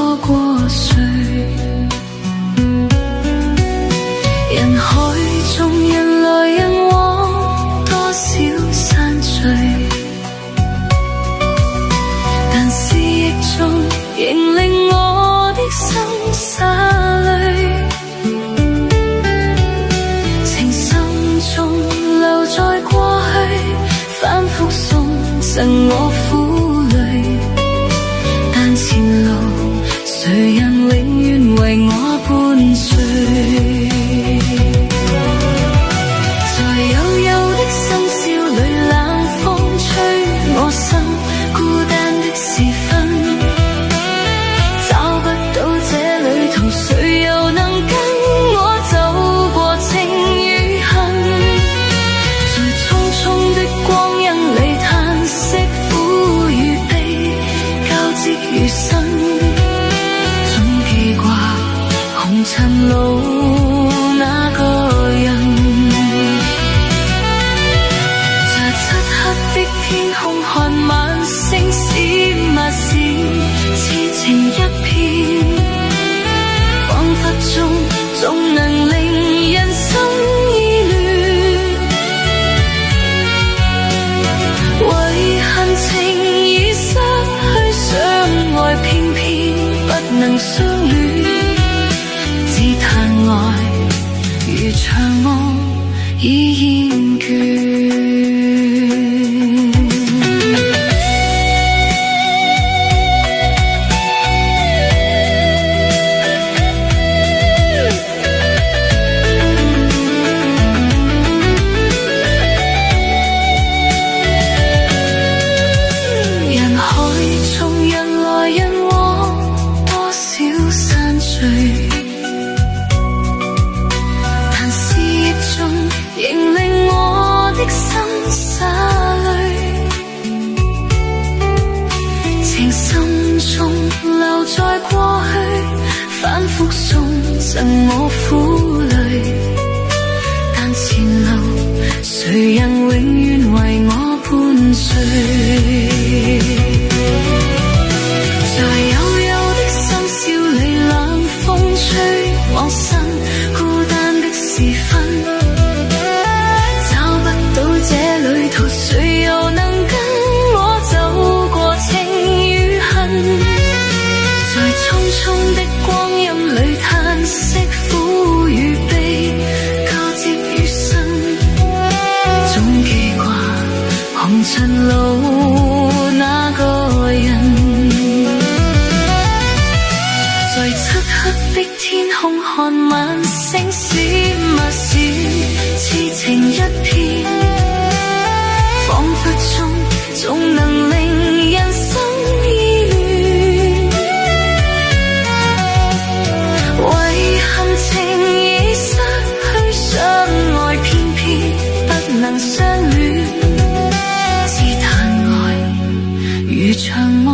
錯過誰？人海中人來人往，多少散聚，但思憶中仍令我的心灑淚。情深中留在過去，反覆送贈我苦淚。但前路誰人永遠為我伴隨？在幽幽的深宵裏，冷風吹我身，孤單的時分，找不到這旅途，誰又能跟我走過情與恨？在匆匆的光陰裏，嘆息苦與悲交織於身，總記掛紅塵路那個人。在漆黑的天空看晚星閃呀閃，痴情一片，彷彿中總能令人心意亂。遺憾情已失去相愛，偏偏不能相戀，只嘆愛如長夢已厭倦。人海中人來人往，多少散聚，但思憶中仍令我的心灑淚。情深中留在過去，反覆送贈我苦淚。但前路誰人永遠為我伴隨？在幽幽的深宵裏，冷風吹我身，孤單的時分，找不到這旅途，誰又能跟我走過情與恨？在匆匆的光陰裏，嘆息苦與悲交織於身，總記掛紅塵路那個人。在漆黑的天空看晚星閃呀閃，痴情一片，彷彿中總能令人心意亂。遺憾情已失去相愛，偏偏不能相戀，只嘆愛如長夢